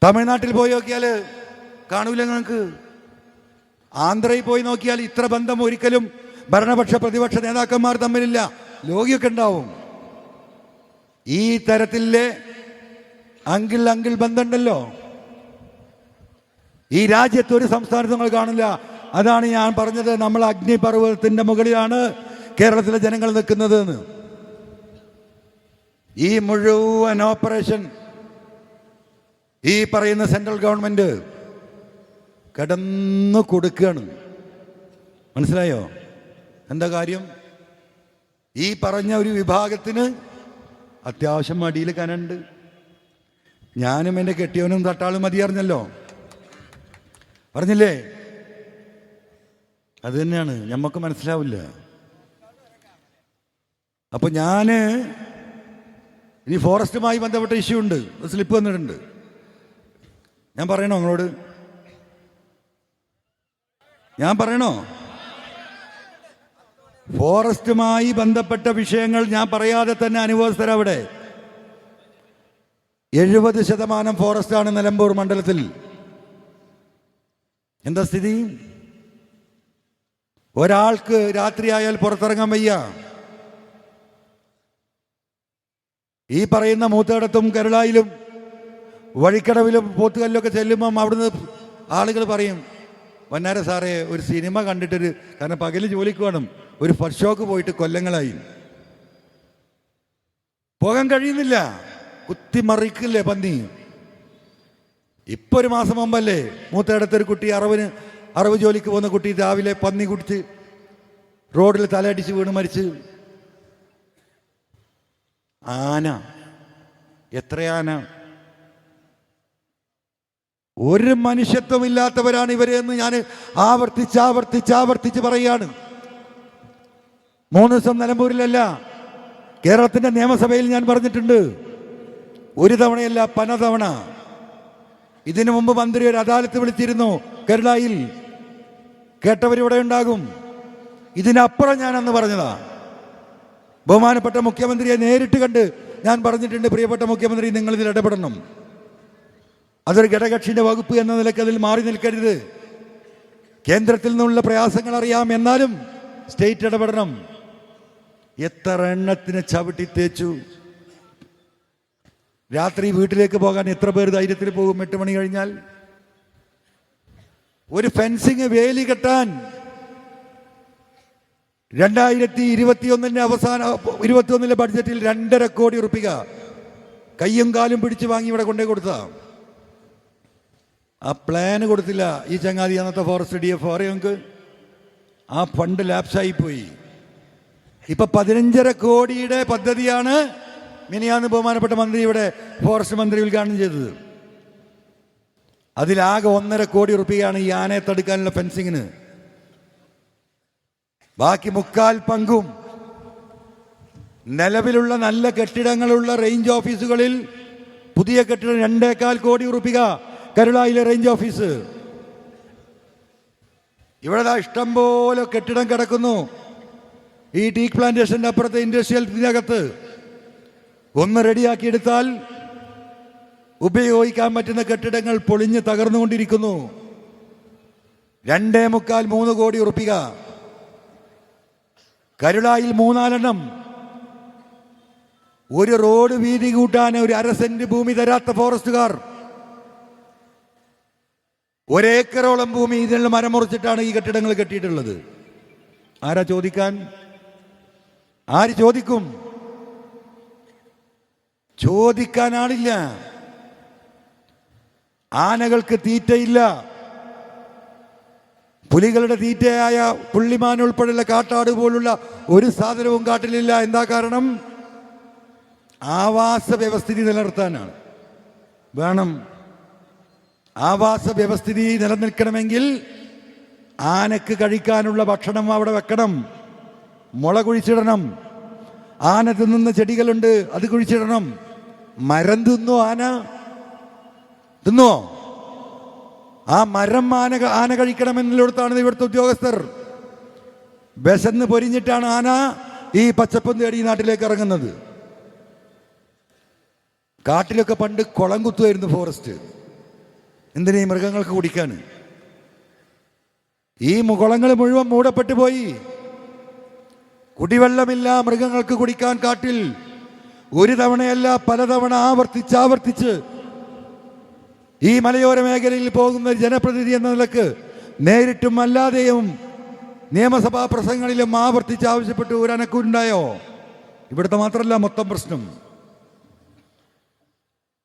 തമിഴ്നാട്ടിൽ പോയി നോക്കിയാൽ കാണൂല നിങ്ങൾക്ക്. ആന്ധ്രയിൽ പോയി നോക്കിയാൽ ഇത്ര ബന്ധം ഒരിക്കലും ഭരണപക്ഷ പ്രതിപക്ഷ നേതാക്കന്മാർ തമ്മിലില്ല. ലോകിയൊക്കെ ഉണ്ടാവും. ഈ തരത്തിലെ അങ്കിൾ ബന്ധമുണ്ടല്ലോ ഈ രാജ്യത്ത് ഒരു സംസ്ഥാനത്ത് നിങ്ങൾ കാണില്ല. അതാണ് ഞാൻ പറഞ്ഞത്, നമ്മൾ അഗ്നിപർവ്വതത്തിന്റെ മുകളിലാണ് കേരളത്തിലെ ജനങ്ങൾ നിൽക്കുന്നത് എന്ന്. ഈ മുഴുവൻ ഓപ്പറേഷൻ ഈ പറയുന്ന സെൻട്രൽ ഗവൺമെന്റ് കിടന്നു കൊടുക്കുകയാണ്. മനസ്സിലായോ എന്താ കാര്യം? ഈ പറഞ്ഞ ഒരു വിഭാഗത്തിന് അത്യാവശ്യം മടിയിൽ കനുണ്ട്. ഞാനും എൻ്റെ കെട്ടിയവനും തട്ടാളും മതിയറിഞ്ഞല്ലോ, പറഞ്ഞില്ലേ? അത് തന്നെയാണ്, ഞമ്മക്ക് മനസ്സിലാവില്ല. അപ്പൊ ഞാന് ഇനി ഫോറസ്റ്റുമായി ബന്ധപ്പെട്ട ഇഷ്യൂ ഉണ്ട്, സ്ലിപ്പ് വന്നിട്ടുണ്ട്. ഞാൻ പറയണോ നിങ്ങളോട്? ഞാൻ പറയണോ? ഫോറസ്റ്റുമായി ബന്ധപ്പെട്ട വിഷയങ്ങൾ ഞാൻ പറയാതെ തന്നെ അനുഭവസ്ഥരാ. അവിടെ 70% ഫോറസ്റ്റാണ് നിലമ്പൂർ മണ്ഡലത്തിൽ. എന്താ സ്ഥിതി? ഒരാൾക്ക് രാത്രിയായാൽ പുറത്തിറങ്ങാൻ വയ്യ. ഈ പറയുന്ന മൂത്തേടത്തും കരുളായിലും വഴിക്കടവിലും പോത്തുകല്ലൊക്കെ ചെല്ലുമ്പം അവിടുന്ന് ആളുകൾ പറയും, വന്നാര സാറേ ഒരു സിനിമ കണ്ടിട്ടൊരു, കാരണം പകല് ജോലിക്ക് വേണം, ഒരു ഫസ്റ്റ് ഷോക്ക് പോയിട്ട് കൊല്ലങ്ങളായി, പോകാൻ കഴിയുന്നില്ല, കുത്തിമറിക്കില്ലേ പന്നി. ഇപ്പൊ ഒരു മാസം മുമ്പല്ലേ മൂത്തേടത്തൊരു കുട്ടി അറവ് ജോലിക്ക് പോകുന്ന കുട്ടി രാവിലെ പന്നി കുടിച്ച് റോഡിൽ തലയടിച്ച് വീണ് മരിച്ച്. ആന, എത്ര ആന! ഒരു മനുഷ്യത്വമില്ലാത്തവരാണ് ഇവരെ എന്ന് ഞാൻ ആവർത്തിച്ച് പറയുകയാണ്. 3 ദിവസം നിലമ്പൂരിലല്ല, കേരളത്തിന്റെ നിയമസഭയിൽ ഞാൻ പറഞ്ഞിട്ടുണ്ട്. ഒരു തവണയല്ല, പലതവണ. ഇതിനു മുമ്പ് മന്ത്രി ഒരു അദാലത്ത് വിളിച്ചിരുന്നു കേരളയിൽ, കേട്ടവരിവിടെ ഉണ്ടാകും. ഇതിനപ്പുറം ഞാൻ അന്ന് പറഞ്ഞതാ. ബഹുമാനപ്പെട്ട മുഖ്യമന്ത്രിയെ നേരിട്ട് കണ്ട് ഞാൻ പറഞ്ഞിട്ടുണ്ട്, പ്രിയപ്പെട്ട മുഖ്യമന്ത്രി നിങ്ങൾ ഇതിൽ ഇടപെടണം. അതൊരു ഘടകകക്ഷിന്റെ വകുപ്പ് എന്ന നിലയ്ക്ക് അതിൽ മാറി നിൽക്കരുത്. കേന്ദ്രത്തിൽ നിന്നുള്ള പ്രയാസങ്ങൾ അറിയാം, എന്നാലും സ്റ്റേറ്റ് ഇടപെടണം. എത്ര എണ്ണത്തിന് ചവിട്ടി തേച്ചു. രാത്രി വീട്ടിലേക്ക് പോകാൻ എത്ര പേർ ധൈര്യത്തിൽ പോകും 8 മണി കഴിഞ്ഞാൽ? ഒരു ഫെൻസിങ് വേലി കെട്ടാൻ 2021 ബഡ്ജറ്റിൽ 2.5 കോടി റുപ്യ കയ്യും കാലും പിടിച്ച് വാങ്ങി ഇവിടെ കൊണ്ടേ കൊടുത്ത. ആ പ്ലാന് കൊടുത്തില്ല ഈ ചങ്ങാതി, അന്നത്തെ ഫോറസ്റ്റ് DF. അറിയാം നമുക്ക്, ആ ഫണ്ട് ലാപ്സായി പോയി. ഇപ്പൊ 15.5 കോടിയുടെ പദ്ധതിയാണ് മിനിയാന്ന് ബഹുമാനപ്പെട്ട മന്ത്രി ഇവിടെ ഫോറസ്റ്റ് മന്ത്രി ഉദ്ഘാടനം ചെയ്തത്. അതിലാകെ 1.5 കോടി റുപ്യയാണ് ഈ ആനയെ തടുക്കാനുള്ള ഫെൻസിങ്ങിന്. ബാക്കി 3/4 പങ്കും നിലവിലുള്ള നല്ല കെട്ടിടങ്ങളുള്ള റേഞ്ച് ഓഫീസുകളിൽ പുതിയ കെട്ടിടം 2.25 കോടി റുപ്യ കരുളായിലെ റേഞ്ച് ഓഫീസ്. ഇവിടെ ഇഷ്ടം പോലെ കെട്ടിടം കിടക്കുന്നു. ഈ ടീക്ക് പ്ലാന്റേഷന്റെ അപ്പുറത്തെ ഇൻഡസ്ട്രിയലിനകത്ത് ഒന്ന് റെഡിയാക്കിയെടുത്താൽ ഉപയോഗിക്കാൻ പറ്റുന്ന കെട്ടിടങ്ങൾ പൊളിഞ്ഞ് തകർന്നുകൊണ്ടിരിക്കുന്നു. 2.25-3 കോടി റുപ്യ. കരുളായിൽ 3-4 എണ്ണം. ഒരു റോഡ് വീതി കൂട്ടാൻ 1/2 സെന്റ് ഭൂമി തരാത്ത ഫോറസ്റ്റുകാർ 1 ഏക്കറോളം ഭൂമി ഇതിനുള്ള മരം മുറിച്ചിട്ടാണ് ഈ കെട്ടിടങ്ങൾ കെട്ടിയിട്ടുള്ളത്. ആരാ ചോദിക്കാൻ? ആര് ചോദിക്കും? ചോദിക്കാൻ ആളില്ല. ആനകൾക്ക് തീറ്റയില്ല. പുലികളുടെ തീറ്റയായ പുള്ളിമാൻ ഉൾപ്പെടെയുള്ള കാട്ടാട് പോലുള്ള ഒരു സാധനവും കാട്ടിലില്ല. എന്താ കാരണം? ആവാസ വ്യവസ്ഥിതി നിലനിർത്താനാണ്. വേണം. ആവാസ വ്യവസ്ഥിതി നിലനിൽക്കണമെങ്കിൽ ആനക്ക് കഴിക്കാനുള്ള ഭക്ഷണം അവിടെ വെക്കണം. മുള കുഴിച്ചിടണം. ആന തിന്നുന്ന ചെടികളുണ്ട്, അത് കുഴിച്ചിടണം. മരം തിന്നോ ആന? തിന്നോ? ആ മരം ആന കഴിക്കണമെന്നിടത്താണ് ഇവിടുത്തെ ഉദ്യോഗസ്ഥർ. വിശന്ന് പൊരിഞ്ഞിട്ടാണ് ആന ഈ പച്ചപ്പും തേടി ഈ നാട്ടിലേക്ക് ഇറങ്ങുന്നത്. കാട്ടിലൊക്കെ പണ്ട് കുളം കുത്തുമായിരുന്നു ഫോറസ്റ്റ്. എന്തിനാ ഈ മൃഗങ്ങൾക്ക് കുടിക്കാൻ? ഈ കുളങ്ങൾ മുഴുവൻ മൂടപ്പെട്ടു പോയി. കുടിവെള്ളമില്ല മൃഗങ്ങൾക്ക് കുടിക്കാൻ കാട്ടിൽ. ഒരു തവണയല്ല പലതവണ ആവർത്തിച്ച് ഈ മലയോര മേഖലയിൽ പോകുന്ന ജനപ്രതിനിധി എന്ന നിലക്ക് നേരിട്ടും അല്ലാതെയും നിയമസഭാ പ്രസംഗങ്ങളിലും ആവർത്തിച്ച് ആവശ്യപ്പെട്ട് ഒരു അനക്കൂരുണ്ടായോ? ഇവിടുത്തെ മാത്രമല്ല, മൊത്തം പ്രശ്നം.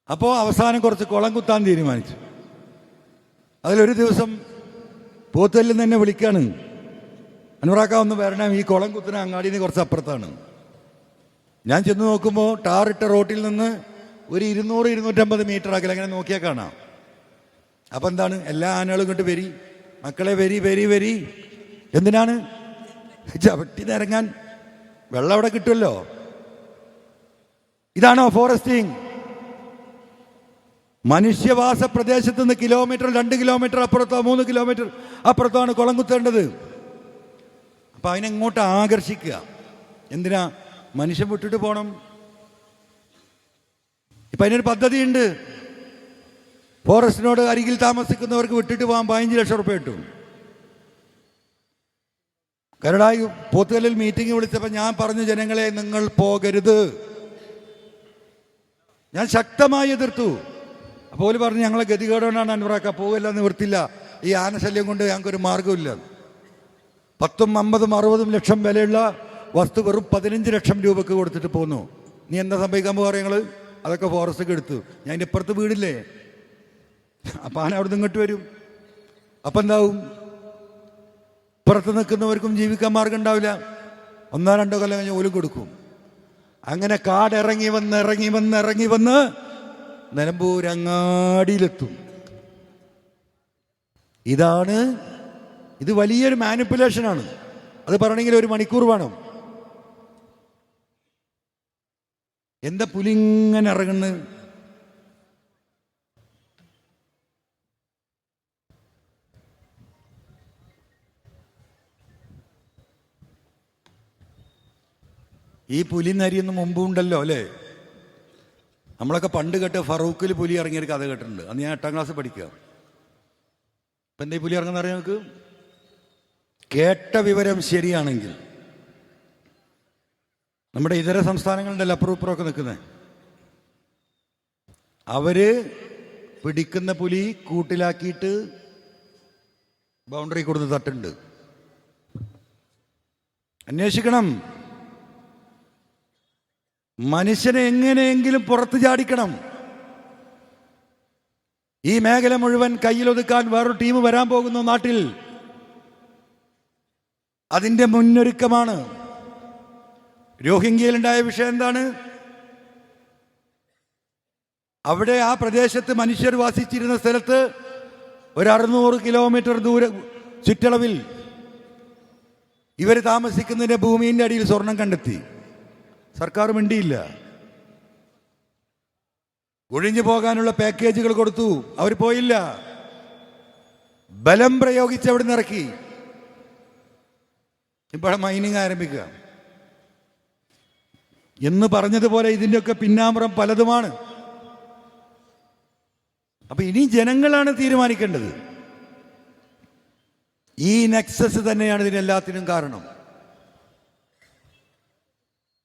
അപ്പോൾ അവസാനം കുറച്ച് കുളം കുത്താൻ തീരുമാനിച്ചു. അതിലൊരു ദിവസം പോത്തുകല്ലിൽ നിന്ന് തന്നെ വിളിക്കാണ്, അൻവറാക്ക ഒന്ന് വരണം, ഈ കുളം കുത്തുന്ന അങ്ങാടിയിൽ നിന്ന് കുറച്ച് അപ്പുറത്താണ്. ഞാൻ ചെന്ന് നോക്കുമ്പോൾ ടാറിട്ട റോട്ടിൽ നിന്ന് ഒരു 200-250 മീറ്റർ അകലെ അങ്ങനെ നോക്കിയാൽ കാണാം. അപ്പം എന്താണ്, എല്ലാ ആനകളും ഇങ്ങോട്ട് വരി, മക്കളെ വരി. എന്തിനാണ്? ചവിട്ടി നിരങ്ങാൻ. വെള്ളം അവിടെ കിട്ടുമല്ലോ. ഇതാണോ ഫോറസ്റ്റിംഗ്? മനുഷ്യവാസ പ്രദേശത്ത് നിന്ന് കിലോമീറ്റർ, 2 കിലോമീറ്റർ അപ്പുറത്തോ 3 കിലോമീറ്റർ അപ്പുറത്തോ ആണ് കുളം കുത്തേണ്ടത്. അപ്പം അതിനെങ്ങോട്ട് ആകർഷിക്കുക? എന്തിനാ? മനുഷ്യൻ വിട്ടിട്ട് പോകണം. ഇപ്പം അതിനൊരു പദ്ധതിയുണ്ട്. ഫോറസ്റ്റിനോട് അരികിൽ താമസിക്കുന്നവർക്ക് വിട്ടിട്ട് പോകാൻ 15 ലക്ഷം റുപ്യ കിട്ടും. കരടായി പോത്തുകല്ലിൽ മീറ്റിംഗ് വിളിച്ചപ്പോൾ ഞാൻ പറഞ്ഞു, ജനങ്ങളെ നിങ്ങൾ പോകരുത്. ഞാൻ ശക്തമായി എതിർത്തു. അപ്പോൾ ഓല് പറഞ്ഞു, ഞങ്ങളെ ഗതികേടുകൊണ്ടാണ് അൻവറാക്ക, പോകില്ല, നിവൃത്തില്ല, ഈ ആനശല്യം കൊണ്ട് ഞങ്ങൾക്കൊരു മാർഗമില്ല. 10, 50, 60 ലക്ഷം വിലയുള്ള വസ്തു വെറും 15 ലക്ഷം രൂപക്ക് കൊടുത്തിട്ട് പോന്നു. നീ എന്താ സംഭവിക്കാൻ പോകാറ്? ഞങ്ങൾ അതൊക്കെ ഫോറസ്റ്റൊക്കെ എടുത്തു. ഞാൻ എൻ്റെ ഇപ്പുറത്ത് വീടില്ലേ, അപ്പം ആന അവിടെ നിന്ന് ഇങ്ങോട്ട് വരും. അപ്പം എന്താവും? പുറത്ത് നിൽക്കുന്നവർക്കും ജീവിക്കാൻ മാർഗം ഉണ്ടാവില്ല. 1-2 കൊല്ലം കഴിഞ്ഞ് ഓലും കൊടുക്കും. അങ്ങനെ കാടിറങ്ങി വന്ന് നിലമ്പൂർ അങ്ങാടിയിലെത്തും. ഇത് വലിയൊരു മാനിപ്പുലേഷനാണ്. അത് പറയണമെങ്കിൽ 1 മണിക്കൂർ വേണം. എന്താ പുലിങ്ങനെ ഇറങ്ങുന്നത്? ഈ പുലി നരിയൊന്നും മുമ്പും ഉണ്ടല്ലോ അല്ലേ? നമ്മളൊക്കെ പണ്ട് കേട്ട് ഫറൂഖിൽ പുലി ഇറങ്ങിയൊരു കഥ കേട്ടിട്ടുണ്ട്. അന്ന് ഞാൻ 8ാം ക്ലാസ് പഠിക്കുക. ഇപ്പം എന്താ ഈ പുലി ഇറങ്ങുന്ന അറിയാം നമുക്ക്? കേട്ട വിവരം ശരിയാണെങ്കിൽ നമ്മുടെ ഇതര സംസ്ഥാനങ്ങളുണ്ടല്ലോ അപ്പുറമൊക്കെ നിൽക്കുന്നത്, അവര് പിടിക്കുന്ന പുലി കൂട്ടിലാക്കിയിട്ട് ബൗണ്ടറി കൊടുത്ത് തട്ടുണ്ട്. അന്വേഷിക്കണം. മനുഷ്യനെ എങ്ങനെയെങ്കിലും പുറത്ത് ചാടിക്കണം. ഈ മേഖല മുഴുവൻ കയ്യിലൊതുക്കാൻ വേറൊരു ടീം വരാൻ പോകുന്നു നാട്ടിൽ. അതിൻ്റെ മുന്നൊരുക്കമാണ്. രോഹിംഗ്യയിലുണ്ടായ വിഷയം എന്താണ്? അവിടെ ആ പ്രദേശത്ത് മനുഷ്യർ വാസിച്ചിരുന്ന സ്ഥലത്ത് ഒരു 600 കിലോമീറ്റർ ചുറ്റളവിൽ ഇവർ താമസിക്കുന്നതിൻ്റെ ഭൂമിൻ്റെ അടിയിൽ സ്വർണം കണ്ടെത്തി. സർക്കാർ മിണ്ടിയില്ല. ഒഴിഞ്ഞു പോകാനുള്ള പാക്കേജുകൾ കൊടുത്തു, അവർ പോയില്ല. ബലം പ്രയോഗിച്ച് അവിടെ നിന്ന് ഇറക്കി. ഇപ്പോൾ മൈനിങ് ആരംഭിക്കുക എന്ന് പറഞ്ഞതുപോലെ ഇതിൻ്റെയൊക്കെ പിന്നാമ്പുറം പലതുമാണ്. അപ്പൊ ഇനി ജനങ്ങളാണ് തീരുമാനിക്കേണ്ടത്. ഈ നെക്സസ് തന്നെയാണ് ഇതിനെല്ലാത്തിനും കാരണം.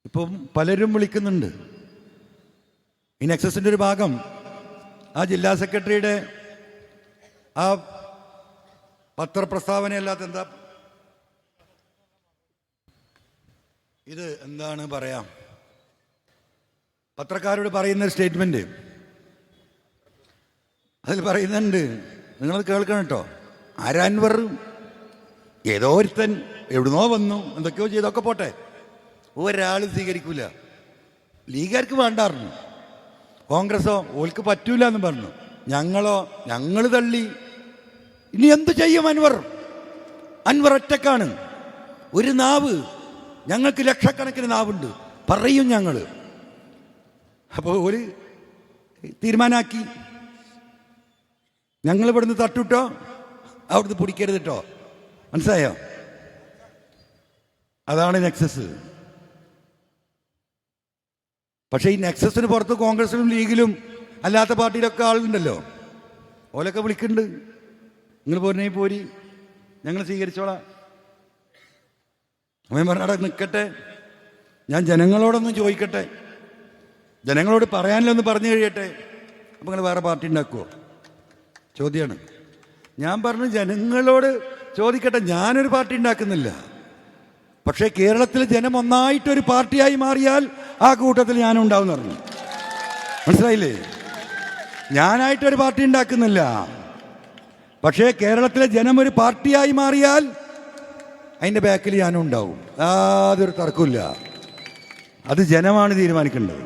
ഇപ്പം പലരും വിളിക്കുന്നുണ്ട്. ഈ നെക്സസിൻ്റെ ഒരു ഭാഗം ആ ജില്ലാ സെക്രട്ടറിയുടെ ആ പത്രപ്രസ്താവനയല്ലാത്ത എന്താ ഇത്, എന്താണ് പറയാം, പത്രക്കാരോട് പറയുന്ന സ്റ്റേറ്റ്മെന്റ് അതിൽ പറയുന്നുണ്ട്. നിങ്ങളത് കേൾക്കണം കേട്ടോ. അൻവർ ഏതോ ഒരുത്തൻ എവിടുന്നോ വന്നു എന്തൊക്കെയോ ചെയ്തൊക്കെ പോട്ടെ, ഒരാളും സ്വീകരിക്കൂല. ലീഗുകാർക്ക് വേണ്ടായിരുന്നു, കോൺഗ്രസോ ഓൾക്ക് പറ്റൂല എന്ന് പറഞ്ഞു. ഞങ്ങൾ തള്ളി. ഇനി എന്തു ചെയ്യും അൻവർ ഒറ്റക്കാണ്. ഒരു നാവ്, ഞങ്ങൾക്ക് ലക്ഷക്കണക്കിന് നാവുണ്ട്, പറയും ഞങ്ങൾ. അപ്പോൾ ഒരു തീരുമാനാക്കി, ഞങ്ങൾ ഇവിടുന്ന് തട്ടുട്ടോ, അവിടുന്ന് പിടിക്കരുത് കേട്ടോ. മനസ്സിലായോ? അതാണ് നെക്സസ്. പക്ഷേ ഈ നെക്സസിന് പുറത്ത് കോൺഗ്രസിലും ലീഗിലും അല്ലാത്ത പാർട്ടിയിലൊക്കെ ആളുണ്ടല്ലോ. ഓലൊക്കെ വിളിക്കുന്നുണ്ട്, നിങ്ങൾ പോരണേ പോരി, ഞങ്ങൾ സ്വീകരിച്ചോളാം. അവൻ പറഞ്ഞാടെ നിൽക്കട്ടെ, ഞാൻ ജനങ്ങളോടൊന്നും ചോദിക്കട്ടെ, ജനങ്ങളോട് പറയാനില്ലൊന്ന് പറഞ്ഞു കഴിയട്ടെ, അപ്പം നിങ്ങൾ വേറെ പാർട്ടി ഉണ്ടാക്കുമോ? ചോദ്യമാണ്. ഞാൻ പറഞ്ഞു ജനങ്ങളോട് ചോദിക്കട്ടെ, ഞാനൊരു പാർട്ടി ഉണ്ടാക്കുന്നില്ല. പക്ഷേ കേരളത്തിൽ ജനം ഒന്നായിട്ടൊരു പാർട്ടിയായി മാറിയാൽ ആ കൂട്ടത്തിൽ ഞാനും ഉണ്ടാവും എന്ന് പറഞ്ഞു. മനസ്സിലായില്ലേ? ഞാനായിട്ടൊരു പാർട്ടി ഉണ്ടാക്കുന്നില്ല. പക്ഷേ കേരളത്തിലെ ജനം ഒരു പാർട്ടിയായി മാറിയാൽ അതിൻ്റെ ബാക്കിൽ ഞാനും ഉണ്ടാവും. യാതൊരു തർക്കമില്ല. അത് ജനമാണ് തീരുമാനിക്കേണ്ടത്.